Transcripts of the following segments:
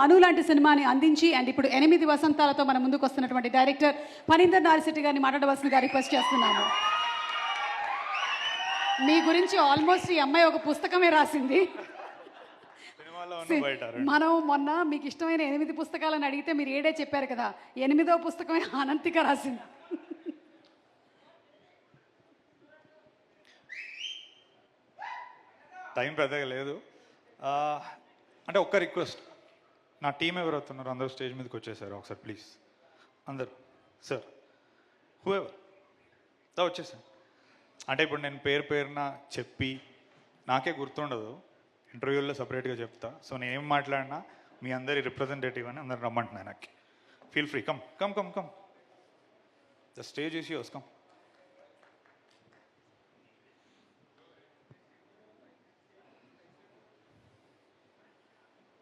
మను లాంటి సినిమాని అందించి అండ్ ఇప్పుడు 8 వసంతాలతో మన ముందుకు వస్తున్నటువంటి డైరెక్టర్ ఫణీందర్ నారిశెట్టి గారిని మాట్లాడవలసిందిగా రిక్వెస్ట్ చేస్తున్నాను. మీ గురించి ఆల్మోస్ట్ ఈ అమ్మాయి ఒక పుస్తకమే రాసింది. మనం మొన్న మీకు ఇష్టమైన 8 పుస్తకాలను అడిగితే మీరు 7 చెప్పారు కదా, 8వ పుస్తకమే అనంతిక రాసింది. టైం పెద్దగా లేదు. అంటే ఒక్క రిక్వెస్ట్, నా టీం ఎవరు అవుతున్నారు అందరూ స్టేజ్ మీదకి వచ్చేసారు ఒకసారి ప్లీజ్. అందరు సార్ హూఎవర్ వచ్చేసాను. అంటే ఇప్పుడు నేను పేరున చెప్పి నాకే గుర్తుండదు, ఇంటర్వ్యూల్లో సపరేట్గా చెప్తా. సో నేను ఏం మాట్లాడినా మీ అందరి రిప్రజెంటేటివ్ అని అందరు రమ్మంటున్నాను. నాకు feel free, come come come come the stage is yours, come.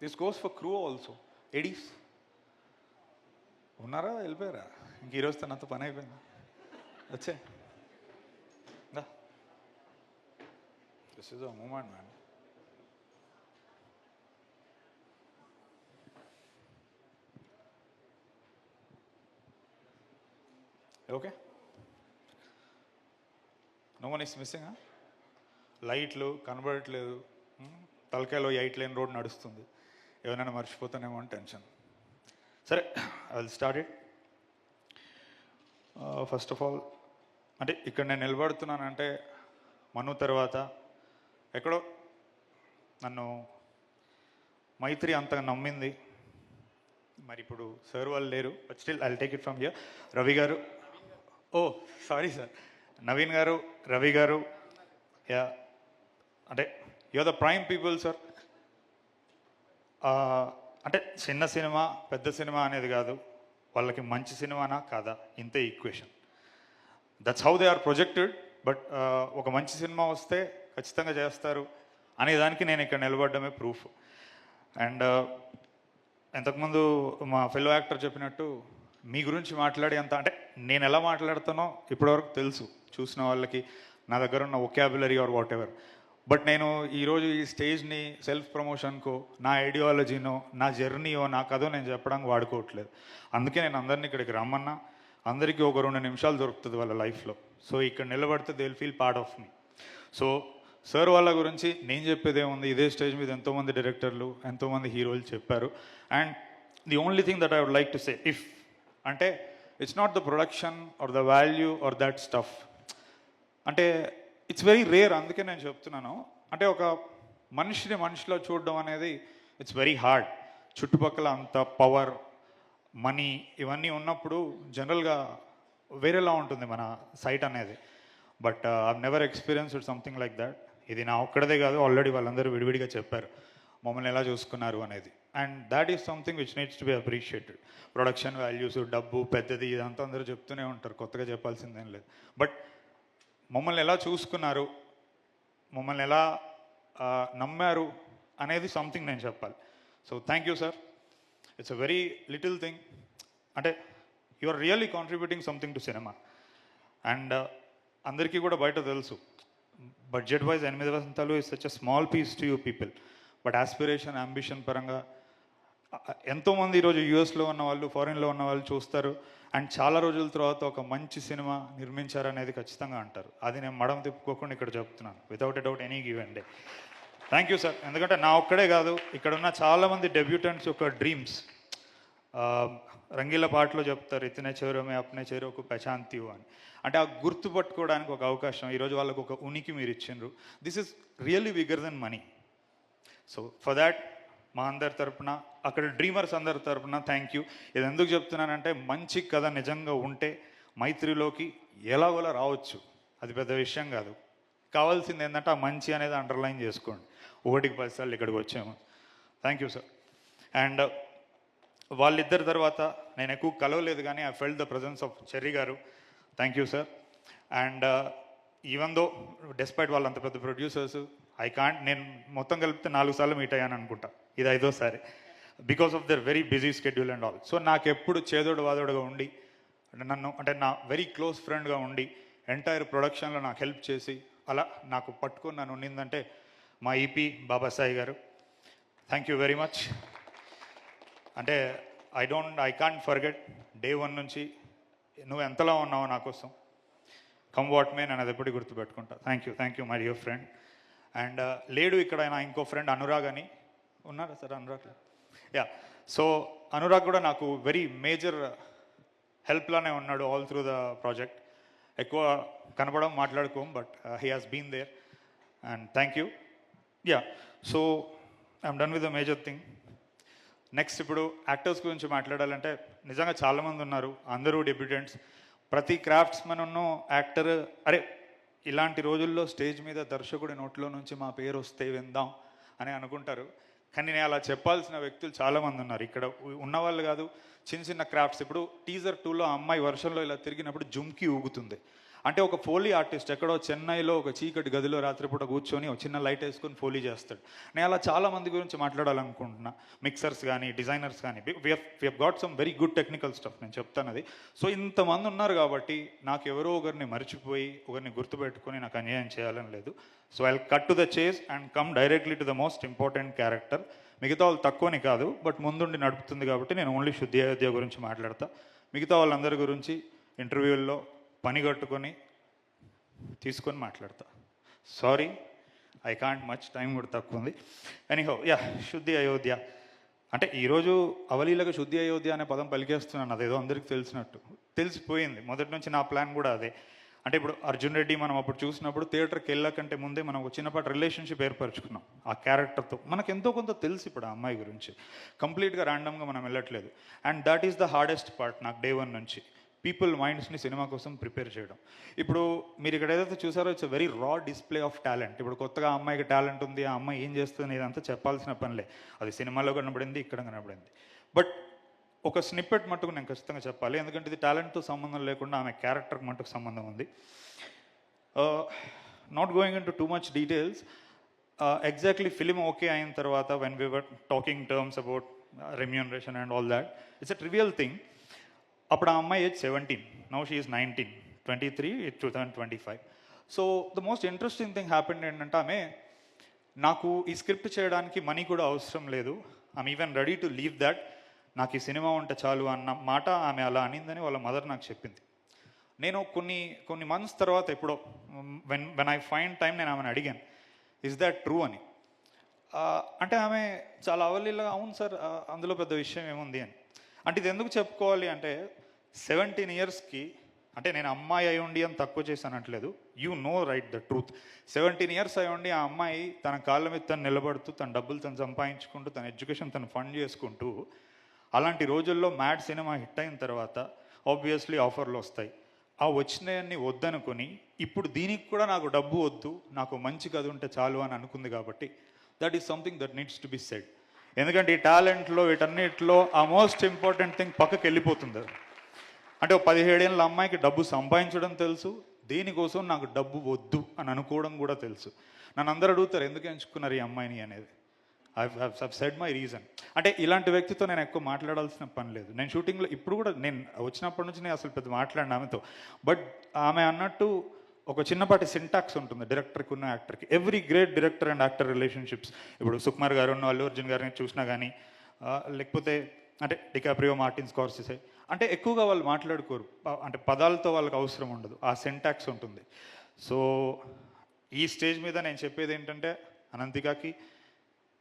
This goes for crew also. ADs ఉన్నారా, వెళ్ళిపోయారా? ఇంక ఈరోజుతో నాతో పని అయిపోయింది. వచ్చే this is a moment man. Okay, no one is missing. లైట్లు కనబడట్లేదు, తలకాయలో 8 లేన్ రోడ్ నడుస్తుంది, ఏమైనా మర్చిపోతానేమో అని టెన్షన్. సరే, I will start it. First of all అంటే ఇక్కడ నేను నిలబడుతున్నానంటే మను తర్వాత ఎక్కడో నన్ను మైత్రి అంతగా నమ్మింది. మరి ఇప్పుడు సార్ వాళ్ళు లేరు, but still I will take it from here. Ravi గారు, ఓ సారీ సార్, నవీన్ గారు, రవి గారు, యా అంటే you're the prime people sir. అంటే చిన్న సినిమా పెద్ద సినిమా అనేది కాదు, వాళ్ళకి మంచి సినిమానా కాదా ఇంతే equation. That's how they are projected. But ఒక మంచి సినిమా వస్తే ఖచ్చితంగా చేస్తారు అనే దానికి నేను ఇక్కడ నిలబడ్డమే ప్రూఫ్. అండ్ ఇంతకుముందు మా ఫెలో యాక్టర్ చెప్పినట్టు మీ గురించి మాట్లాడి అంత అంటే నేను ఎలా మాట్లాడుతానో ఇప్పటివరకు తెలుసు చూసిన వాళ్ళకి, నా దగ్గర ఉన్న vocabulary or whatever. But నేను ఈరోజు ఈ స్టేజ్ని సెల్ఫ్ ప్రమోషన్కో, నా ఐడియాలజీనో, నా జర్నీయో, నా కథో నేను చెప్పడానికి వాడుకోవట్లేదు. అందుకే నేను అందరినీ ఇక్కడికి రమ్మన్నా. అందరికీ ఒక 2 నిమిషాలు దొరుకుతుంది వాళ్ళ లైఫ్లో. సో ఇక్కడ నిలబడితే they will feel part of me. So sir వాళ్ళ గురించి నేను చెప్పేది ఏముంది, ఇదే స్టేజ్ మీద ఎంతోమంది డైరెక్టర్లు, ఎంతోమంది హీరోలు చెప్పారు. And the only thing that I would like to say, if అంటే it's not the production or the value or that stuff, అంటే ఇట్స్ వెరీ రేర్. అందుకే నేను చెప్తున్నాను, అంటే ఒక మనిషిలో చూడడం అనేది ఇట్స్ వెరీ హార్డ్. చుట్టుపక్కల అంత పవర్, మనీ ఇవన్నీ ఉన్నప్పుడు జనరల్గా వేరేలా ఉంటుంది మన సైట్ అనేది. But I've never experienced something like that. ఇది నా ఒక్కడదే కాదు, ఆల్రెడీ వాళ్ళందరూ విడివిడిగా చెప్పారు మమ్మల్ని ఎలా చూసుకున్నారు అనేది. And that is something which needs to be appreciated. Production values, డబ్బు పెద్దది ఇదంతా అందరూ చెప్తూనే ఉంటారు, కొత్తగా చెప్పాల్సిందేం లేదు. బట్ మమ్మల్ని ఎలా చూసుకున్నారు, మమ్మల్ని ఎలా నమ్మారు అనేది సంథింగ్ నేను చెప్పాలి. So thank you sir. It's a very little thing. అంటే you are really contributing something to cinema. And అందరికీ కూడా బయట తెలుసు, budget wise 8 Vasantalu is such a small piece to you people. But aspiration, ambition పరంగా ఎంతోమంది ఈరోజు యూఎస్లో ఉన్న వాళ్ళు, ఫారిన్లో ఉన్న వాళ్ళు చూస్తారు. అండ్ చాలా రోజుల తర్వాత ఒక మంచి సినిమా నిర్మించారనేది ఖచ్చితంగా అంటారు. అది నేను మడం తిప్పుకోకుండా ఇక్కడ చెప్తున్నాను, without a doubt any given day. Thank you sir. ఎందుకంటే నా ఒక్కడే కాదు, ఇక్కడ ఉన్న చాలామంది డెబ్యూటెంట్స్ యొక్క డ్రీమ్స్. రంగీల పాటలో చెప్తారు, ఇతనే చేరమే అప్నే చేరోకు పచాంతియు అని. అంటే ఆ గుర్తుపట్టుకోవడానికి ఒక అవకాశం, ఈరోజు వాళ్ళకు ఒక ఉనికి మీరు ఇచ్చిండ్రు. This is really bigger than money. So for that మా అందరి తరపున, అక్కడ డ్రీమర్స్ అందరి తరపున థ్యాంక్ యూ. ఇది ఎందుకు చెప్తున్నానంటే, మంచి కథ నిజంగా ఉంటే మైత్రిలోకి ఎలాగోలా రావచ్చు, అది పెద్ద విషయం కాదు. కావాల్సింది ఏంటంటే ఆ మంచి అనేది అండర్లైన్ చేసుకోండి. 1కి 10 సార్లు ఇక్కడికి వచ్చాము. Thank you sir. అండ్ వాళ్ళిద్దరి తర్వాత నేను ఎక్కువ కలవలేదు, కానీ I felt the presence of Cherry garu. Thank you sir. And even though despite వాళ్ళు అంత పెద్ద ప్రొడ్యూసర్స్, నేను మొత్తం కలిపితే 4 సార్లు మీట్ అయ్యాను అనుకుంటా, ఇది 5వ సారి, because of their very busy schedule and all. So నాకు ఎప్పుడు చేదోడు వాదోడుగా ఉండి, అంటే నా వెరీ క్లోజ్ ఫ్రెండ్గా ఉండి ఎంటైర్ ప్రొడక్షన్లో నాకు హెల్ప్ చేసి అలా నాకు పట్టుకొని నన్ను ఉండిందంటే మా ఈపీ బాబాసాయి గారు. Thank you very much. అంటే ఐ కాంట్ ఫర్గెట్ డే 1 నుంచి నువ్వు ఎంతలా ఉన్నావు నా కోసం, కమ్ వాట్ మే, నేను అది ఎప్పటికీ గుర్తుపెట్టుకుంటా. Thank you my dear friend. And లేడు ఇక్కడ నా ఇంకో ఫ్రెండ్ అనురాగ్ అని ఉన్నారా sir? Anurag, yeah. So Anurag కూడా నాకు వెరీ మేజర్ హెల్ప్లానే ఉన్నాడు ఆల్ త్రూ ద ప్రాజెక్ట్. ఎక్కువ కనపడం మాట్లాడుకోం, but he has been there and thank you. Yeah, so I'm done with the major thing. Next ఇప్పుడు యాక్టర్స్ గురించి మాట్లాడాలంటే నిజంగా చాలామంది ఉన్నారు, అందరూ డెబ్యూటెంట్స్. ప్రతి క్రాఫ్ట్స్మెన్ ఉన్న యాక్టర్ అరే ఇలాంటి రోజుల్లో స్టేజ్ మీద దర్శకుడి నోట్లో నుంచి మా పేరు వస్తే విందాం అని అనుకుంటారు. కానీ నేను అలా చెప్పాల్సిన వ్యక్తులు చాలామంది ఉన్నారు ఇక్కడ ఉన్నవాళ్ళు కాదు, చిన్న చిన్న క్రాఫ్ట్స్. ఇప్పుడు టీజర్ 2లో అమ్మాయి వర్షంలో ఇలా తిరిగినప్పుడు జుమ్కి ఊగుతుంది అంటే ఒక ఫోలీ ఆర్టిస్ట్ ఎక్కడో చెన్నైలో ఒక చీకటి గదిలో రాత్రిపూట కూర్చొని ఒక చిన్న లైట్ వేసుకొని ఫోలీ చేస్తాడు. నేను అలా చాలా మంది గురించి మాట్లాడాలనుకుంటున్నా, మిక్సర్స్ కానీ డిజైనర్స్ కానీ. We have got some very good technical stuff, నేను చెప్తాను అది. సో ఇంతమంది ఉన్నారు కాబట్టి నాకు ఎవరో ఒకరిని మర్చిపోయి ఒకరిని గుర్తుపెట్టుకొని నాకు అన్యాయం చేయాలని లేదు. So I cut to the chase and come directly to the most important character. మిగతా వాళ్ళు తక్కువని కాదు, బట్ ముందుండి నడుపుతుంది కాబట్టి నేను ఓన్లీ శుద్ధి అయోధ్య గురించి మాట్లాడతా. మిగతా వాళ్ళందరి గురించి ఇంటర్వ్యూల్లో పని కట్టుకొని తీసుకొని మాట్లాడతా. Sorry, I can't much, time కూడా తక్కువ ఉంది. ఎనీహౌ, యా, శుద్ధి అయోధ్య అంటే ఈరోజు అవలీలగా శుద్ధి అయోధ్య అనే పదం పలికేస్తున్నాను, అదేదో అందరికీ తెలిసినట్టు. తెలిసిపోయింది, మొదటి నుంచి నా ప్లాన్ కూడా అదే. అంటే ఇప్పుడు అర్జున్ రెడ్డి మనం అప్పుడు చూసినప్పుడు థియేటర్కి వెళ్ళకంటే ముందే మనం ఒక చిన్నపాటి రిలేషన్షిప్ ఏర్పరచుకున్నాం ఆ క్యారెక్టర్తో. మనకు ఎంతో కొంత తెలుసు ఇప్పుడు ఆ అమ్మాయి గురించి, కంప్లీట్గా ర్యాండమ్గా మనం వెళ్ళట్లేదు. And that is the hardest part నాకు డే 1 నుంచి, పీపుల్ మైండ్స్ని సినిమా కోసం ప్రిపేర్ చేయడం. ఇప్పుడు మీరు ఇక్కడ ఏదైతే చూసారో ఇట్స్ వెరీ రా డిస్ప్లే ఆఫ్ టాలెంట్. ఇప్పుడు కొత్తగా ఆ అమ్మాయికి టాలెంట్ ఉంది, ఆ అమ్మాయి ఏం చేస్తుంది ఇదంతా చెప్పాల్సిన పనిలే, అది సినిమాలో కనబడింది, ఇక్కడ కనబడింది. బట్ ఒక స్నిప్పెట్ మట్టుకు నేను ఖచ్చితంగా చెప్పాలి, ఎందుకంటే ఇది టాలెంట్తో సంబంధం లేకుండా ఆమె క్యారెక్టర్కి మట్టుకు సంబంధం ఉంది. Not going in to too much details, exactly film okay అయిన తర్వాత when we were talking terms about remuneration and all that, it's a trivial thing. అప్పుడు ఆ అమ్మాయి age 17, now she is 19, 23, 2025. So the most interesting thing happened ఏంటంటే ఆమె నాకు ఈ script చేయడానికి మనీ కూడా అవసరం లేదు, I'm even ready to leave that, నాకు ఈ సినిమా ఉంటే చాలు అన్న మాట ఆమె అలా అనిందని వాళ్ళ మదర్ నాకు చెప్పింది. నేను కొన్ని మంత్స్ తర్వాత ఎప్పుడో వెన్ ఐ ఫైండ్ టైం నేను ఆమెను అడిగాను, ఇస్ దాట్ ట్రూ అని. అంటే ఆమె చాలా అవలీలా అవును సార్ అందులో పెద్ద విషయం ఏముంది అని. అంటే ఇది ఎందుకు చెప్పుకోవాలి అంటే 17 ఇయర్స్కి, అంటే నేను అమ్మాయి అయి ఉండి అని తక్కువ చేశానట్లేదు, you know right the truth. 17 years అయి ఉండి ఆ అమ్మాయి తన కాళ్ళ మీద తను నిలబడుతూ తన డబ్బులు తను సంపాదించుకుంటూ తన ఎడ్యుకేషన్ తను ఫండ్ చేసుకుంటూ, అలాంటి రోజుల్లో మ్యాడ్ సినిమా హిట్ అయిన తర్వాత ఆబ్వియస్లీ ఆఫర్లు వస్తాయి. ఆ వచ్చినాయన్ని వద్దనుకొని ఇప్పుడు దీనికి కూడా నాకు డబ్బు వద్దు, నాకు మంచి కథ ఉంటే చాలు అని అనుకుంది కాబట్టి that is something that needs to be said. ఎందుకంటే ఈ టాలెంట్లో వీటన్నిటిలో ఆ మోస్ట్ ఇంపార్టెంట్ థింగ్ పక్కకి వెళ్ళిపోతుంది. అంటే 17 ఏళ్ళ అమ్మాయికి డబ్బు సంపాదించడం తెలుసు, దీనికోసం నాకు డబ్బు వద్దు అని అనుకోవడం కూడా తెలుసు. నన్ను అందరూ అడుగుతారు ఎందుకు ఎంచుకున్నారు ఈ అమ్మాయిని అనేది. I said my reason. అంటే ఇలాంటి వ్యక్తితో నేను ఎక్కువ మాట్లాడాల్సిన పని లేదు. నేను షూటింగ్లో ఇప్పుడు కూడా నేను వచ్చినప్పటి నుంచి నేను అసలు పెద్ద మాట్లాడిన ఆమెతో. బట్ ఆమె అన్నట్టు ఒక చిన్నపాటి సింటాక్స్ ఉంటుంది డైరెక్టర్కి ఉన్న యాక్టర్కి. Every great director and actor relationships, ఇప్పుడు సుకుమార్ గారు ఉన్న అల్లు అర్జున్ గారిని చూసినా కానీ, లేకపోతే అంటే డికాప్రియో, మార్టిన్ స్కార్సెసే, అంటే ఎక్కువగా వాళ్ళు మాట్లాడుకోరు, అంటే పదాలతో వాళ్ళకి అవసరం ఉండదు, ఆ సింటాక్స్ ఉంటుంది. సో ఈ స్టేజ్ మీద నేను చెప్పేది ఏంటంటే అనంతికాకి,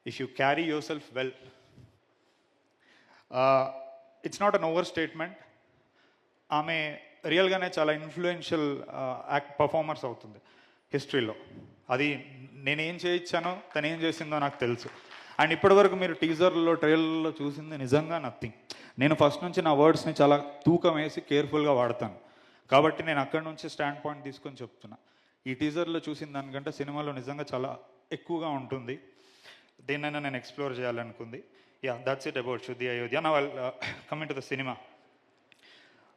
if you carry yourself well, it's not an overstatement, ఆమె రియల్గానే చాలా ఇన్ఫ్లుయెన్షియల్ పర్ఫార్మర్స్ అవుతుంది హిస్టరీలో. అది నేనేం చేయించానో తను ఏం చేసిందో నాకు తెలుసు. అండ్ ఇప్పటివరకు మీరు టీజర్లో ట్రైలర్లో చూసింది నిజంగా నథింగ్. నేను ఫస్ట్ నుంచి నా వర్డ్స్ని చాలా తూకం వేసి కేర్ఫుల్గా వాడతాను కాబట్టి నేను అక్కడి నుంచి స్టాండ్ పాయింట్ తీసుకొని చెప్తున్నా. ఈ టీజర్లో చూసిన దానికంటే సినిమాలో నిజంగా చాలా ఎక్కువగా ఉంటుంది, దేన్నైనా నేను ఎక్స్ప్లోర్ చేయాలనుకుంది. Yeah, that's it about Shuddhi Ayodhya. నా కమింగ్ టు ద సినిమా,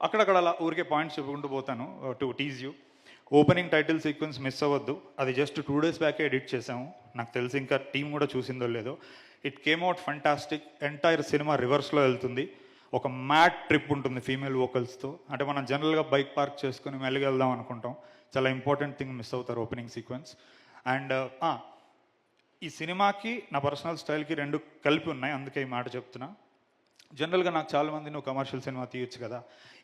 అక్కడక్కడ అలా ఊరికే పాయింట్స్ చెప్పుకుంటూ పోతాను to tease you. Opening title sequence miss అవ్వద్దు, అది జస్ట్ 2 days బ్యాకే ఎడిట్ చేసాము, నాకు తెలిసి ఇంకా టీం కూడా చూసిందో లేదో. It came out fantastic. Entire cinema రివర్స్లో వెళ్తుంది, ఒక మ్యాట్ ట్రిప్ ఉంటుంది ఫీమేల్ వోకల్స్తో. అంటే మనం జనరల్గా బైక్ పార్క్ చేసుకుని మెల్లిగా వెళ్దాం అనుకుంటాం, చాలా ఇంపార్టెంట్ థింగ్ మిస్ అవుతారు ఓపెనింగ్ సీక్వెన్స్. అండ్ ఈ సినిమాకి నా పర్సనల్ స్టైల్కి 2 కలిపి ఉన్నాయి, అందుకే ఈ మాట చెప్తున్నా. జనరల్గా నాకు చాలామంది నువ్వు కమర్షియల్ సినిమా తీయొచ్చు కదా,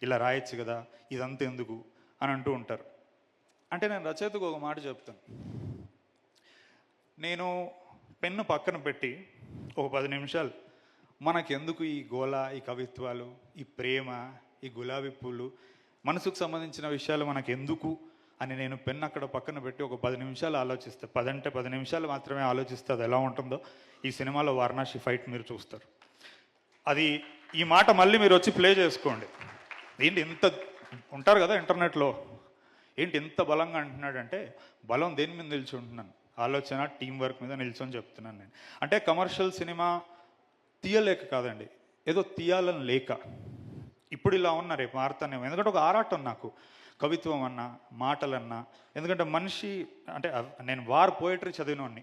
ఇలా రాయొచ్చు కదా, ఇదంతా ఎందుకు అని అంటూ ఉంటారు. అంటే నేను రచయితకు ఒక మాట చెప్తాను. నేను పెన్ను పక్కన పెట్టి ఒక 10 నిమిషాలు మనకెందుకు ఈ గోల, ఈ కవిత్వాలు, ఈ ప్రేమ, ఈ గులాబీ పూలు, మనసుకు సంబంధించిన విషయాలు మనకెందుకు అని నేను పెన్ను అక్కడ పక్కన పెట్టి ఒక 10 నిమిషాలు ఆలోచిస్తే, 10 అంటే 10 నిమిషాలు మాత్రమే ఆలోచిస్తే అది ఎలా ఉంటుందో ఈ సినిమాలో వారణాసి ఫైట్ మీరు చూస్తారు. అది ఈ మాట మళ్ళీ మీరు వచ్చి ప్లే చేసుకోండి. ఏంటి ఇంత ఉంటారు కదా ఇంటర్నెట్లో, ఏంటి ఇంత బలంగా అంటున్నాడంటే బలం దేని మీద నిల్చుంటున్నాను, ఆలోచన టీం వర్క్ మీద నిల్చొని చెప్తున్నాను నేను. అంటే కమర్షియల్ సినిమా తీయలేక కాదండి, ఏదో తీయాలని లేక. ఇప్పుడు ఇలా ఉన్నా రేపు మారుతానేమో, ఎందుకంటే ఒక ఆరాటం నాకు కవిత్వం అన్నా మాటలన్నా. ఎందుకంటే మనిషి అంటే నేను వార్ పోయిటరీ చదివినవాడిని.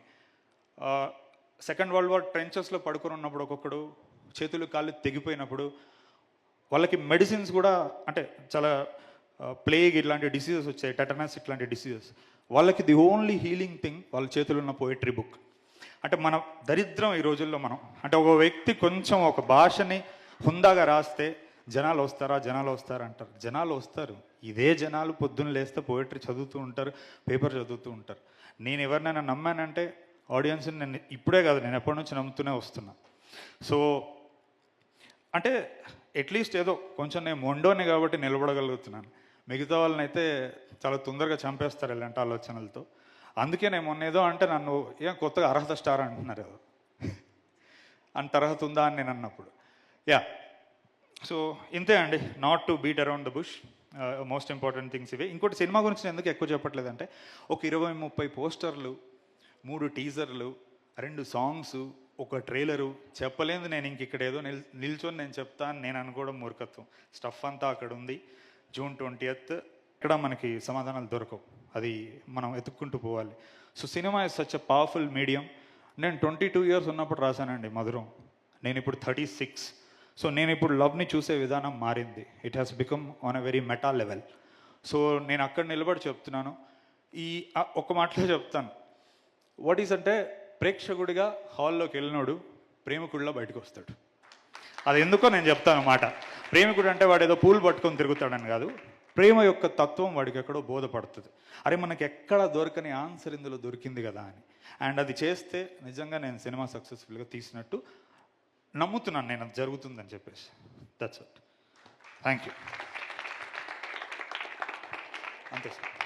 సెకండ్ వరల్డ్ వార్ ట్రెంచెస్లో పడుకొని ఉన్నప్పుడు ఒక్కొక్కడు చేతులు కాళ్ళు తెగిపోయినప్పుడు వాళ్ళకి మెడిసిన్స్ కూడా అంటే చాలా ప్లేగ్ ఇట్లాంటి డిసీజెస్ వచ్చాయి, టెటనస్ ఇట్లాంటి డిసీజెస్. వాళ్ళకి ది ఓన్లీ హీలింగ్ థింగ్ వాళ్ళ చేతులు ఉన్న పోయిటరీ బుక్. అంటే మన దరిద్రం ఈ రోజుల్లో మనం అంటే ఒక వ్యక్తి కొంచెం ఒక భాషని హుందాగా రాస్తే జనాలు వస్తారా అంటారు. జనాలు వస్తారు. ఇదే జనాలు పొద్దున్న లేస్తే పోయిటరీ చదువుతూ ఉంటారు, పేపర్ చదువుతూ ఉంటారు. నేను ఎవరినైనా నమ్మానంటే ఆడియన్స్ని నేను ఇప్పుడే కాదు, నేను ఎప్పటి నుంచి నమ్ముతూనే వస్తున్నా. సో అంటే అట్లీస్ట్ ఏదో కొంచెం నేను మొండోని కాబట్టి నిలబడగలుగుతున్నాను. మిగతా వాళ్ళని అయితే చాలా తొందరగా చంపేస్తారు ఇలాంటి ఆలోచనలతో. అందుకే నేను మొన్న ఏదో అంటే నన్ను ఏం కొత్తగా అర్హత స్టార్ అంటున్నారు ఏదో అంత అర్హత ఉందా అని నేను అన్నప్పుడు యా. సో ఇంతే అండి, not to beat around the bush. Most important things ఇవే. ఇంకోటి సినిమా గురించి నేను ఎందుకు ఎక్కువ చెప్పట్లేదంటే ఒక 20-30 పోస్టర్లు, 3 టీజర్లు, 2 సాంగ్స్, ఒక ట్రైలరు చెప్పలేదు. నేను ఇంక ఇక్కడ ఏదో నిల్చొని నేను చెప్తాను నేను అనుకోవడం మూర్ఖత్వం. స్టఫ్ అంతా అక్కడ ఉంది. June 20th ఇక్కడ మనకి సమాధానాలు దొరకవు, అది మనం ఎత్తుక్కుంటూ పోవాలి. So cinema is such a powerful medium. నేను 22 years ఉన్నప్పుడు రాశానండి మధురం, నేను ఇప్పుడు 36. సో నేను ఇప్పుడు లవ్ని చూసే విధానం మారింది. It has become on a very meta level. So నేను అక్కడ నిలబడి చెప్తున్నాను. ఈ ఒక్క మాటలో చెప్తాను, వాట్ ఈస్ అంటే ప్రేక్షకుడిగా హాల్లోకి వెళ్ళినోడు ప్రేమికుడిలో బయటకు వస్తాడు. అది ఎందుకో నేను చెప్తాను మాట. ప్రేమికుడు అంటే వాడు ఏదో పూలు పట్టుకొని తిరుగుతాడని కాదు, ప్రేమ యొక్క తత్వం వాడికి ఎక్కడో బోధపడుతుంది. అరే మనకి ఎక్కడ దొరకని ఆన్సర్ ఇందులో దొరికింది కదా అని. అండ్ అది చేస్తే నిజంగా నేను సినిమా సక్సెస్ఫుల్గా తీసినట్టు నమ్ముతున్నాను, నేను అది జరుగుతుందని చెప్పేసి. That's it. Thank you. అంతే సార్.